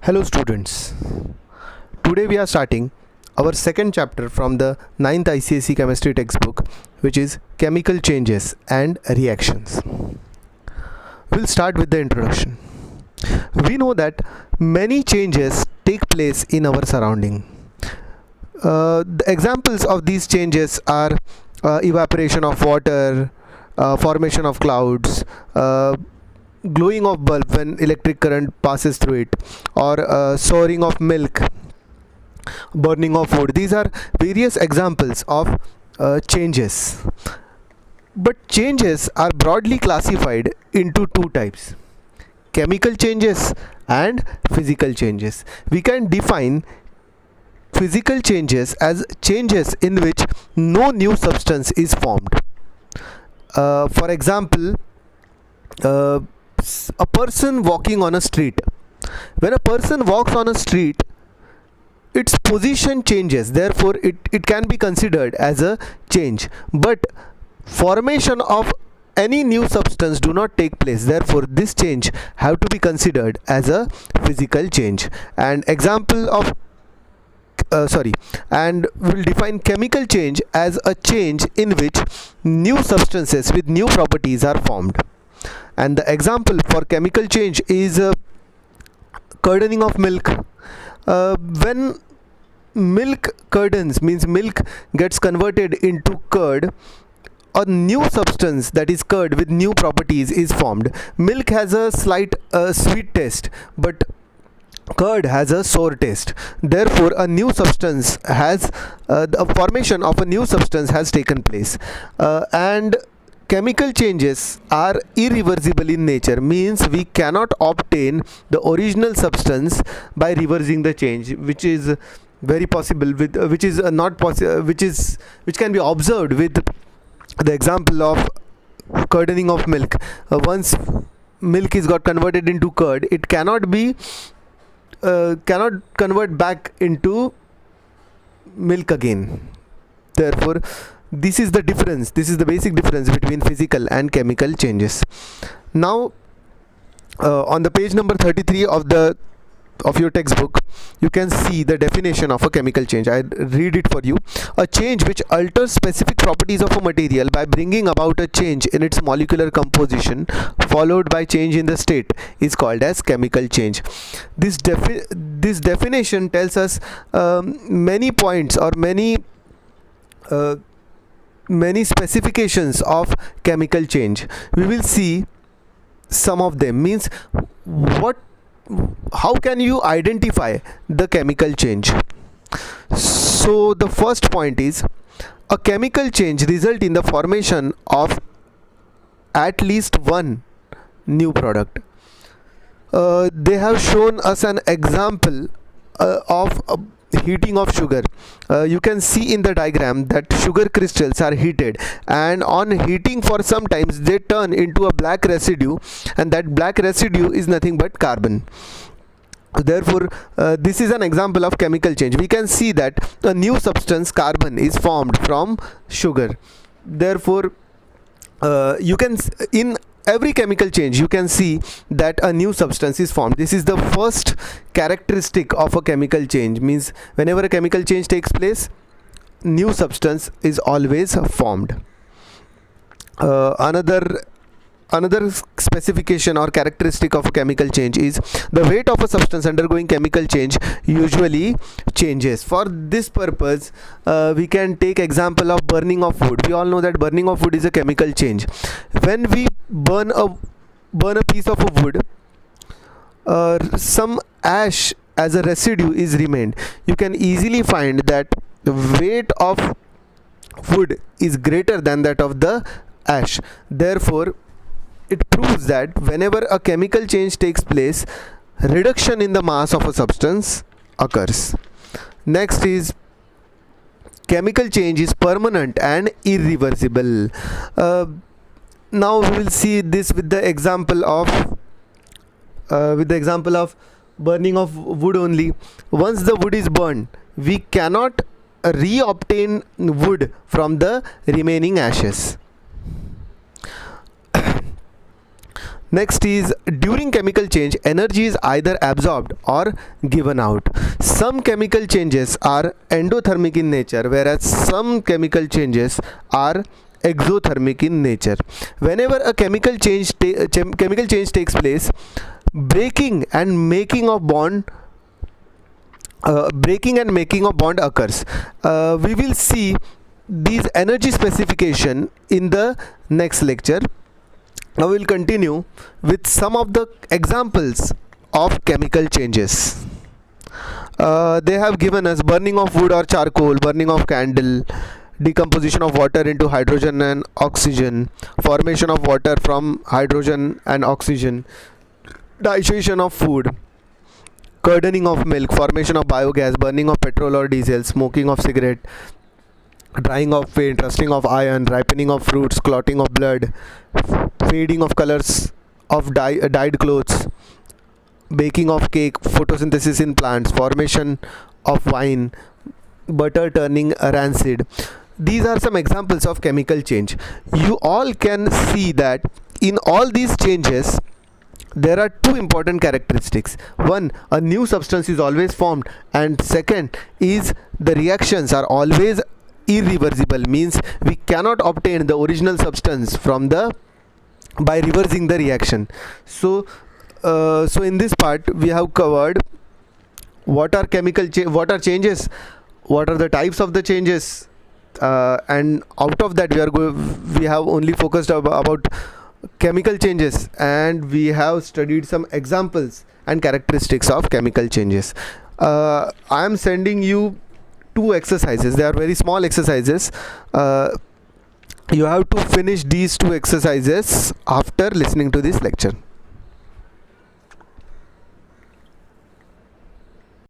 Hello students, today we are starting our second chapter from the 9th ICSE chemistry textbook, which is chemical changes and reactions. We'll start with the introduction. We know that many changes take place in our surrounding. The examples of these changes are evaporation of water, formation of clouds, glowing of bulb when electric current passes through it, or souring of milk, burning of wood. These are various examples of changes. But changes are broadly classified into two types: chemical changes and physical changes. We can define physical changes as changes in which no new substance is formed. For example, a person walking on a street. When a person walks on a street, its position changes, therefore it can be considered as a change, but formation of any new substance do not take place, therefore this change have to be considered as a physical change. And example of and we'll define chemical change as a change in which new substances with new properties are formed. And the example for chemical change is curdening of milk. When milk curdens, means milk gets converted into curd, a new substance, that is curd with new properties, is formed. Milk has a slight sweet taste, but curd has a sour taste. Therefore a new substance has the formation of a new substance has taken place. And chemical changes are irreversible in nature, means we cannot obtain the original substance by reversing the change, which is very possible with which is not possible, which can be observed with the example of curdening of milk. Once milk is got converted into curd, it cannot convert back into milk again. Therefore this is the difference, this is the basic difference between physical and chemical changes. Now on the page number 33 of your textbook, you can see the definition of a chemical change. I read it for you. A change which alters specific properties of a material by bringing about a change in its molecular composition followed by change in the state is called as chemical change. This definition tells us many points or many specifications of chemical change. We will see some of them, means how can you identify the chemical change. So the first point is, a chemical change result in the formation of at least one new product. They have shown us an example of heating of sugar. You can see in the diagram that sugar crystals are heated, and on heating for some times they turn into a black residue, and that black residue is nothing but carbon. Therefore this is an example of chemical change. We can see that a new substance, carbon, is formed from sugar. Therefore you can, in every chemical change you can see that a new substance is formed. This is the first characteristic of a chemical change, means whenever a chemical change takes place, new substance is always formed. Another specification or characteristic of a chemical change is the weight of a substance undergoing chemical change usually changes. For this purpose we can take example of burning of wood. We all know that burning of wood is a chemical change. When we burn a piece of a wood, some ash as a residue is remained. You can easily find that the weight of wood is greater than that of the ash. Therefore it proves that whenever a chemical change takes place, reduction in the mass of a substance occurs. Next is, chemical change is permanent and irreversible. Now we will see this with the example of burning of wood only. Once the wood is burned, we cannot re-obtain wood from the remaining ashes. Next is, during chemical change, energy is either absorbed or given out. Some chemical changes are endothermic in nature, whereas some chemical changes are exothermic in nature. Whenever a chemical change takes place, breaking and making of bond occurs. We will see these energy specification in the next lecture. Now we will continue with some of the examples of chemical changes. They have given us burning of wood or charcoal, burning of candle, decomposition of water into hydrogen and oxygen, formation of water from hydrogen and oxygen, digestion of food, curdling of milk, formation of biogas, burning of petrol or diesel, smoking of cigarette, drying of paint, rusting of iron, ripening of fruits, clotting of blood, fading of colors of dyed clothes, baking of cake, photosynthesis in plants, formation of wine, butter turning rancid. These are some examples of chemical change. You all can see that in all these changes there are two important characteristics. One, a new substance is always formed, and second is the reactions are always irreversible, means we cannot obtain the original substance from by reversing the reaction. So in this part we have covered what are what are changes, what are the types of the changes, and out of that we have only focused about chemical changes, and we have studied some examples and characteristics of chemical changes. I am sending you two exercises. They are very small exercises. You have to finish these two exercises after listening to this lecture.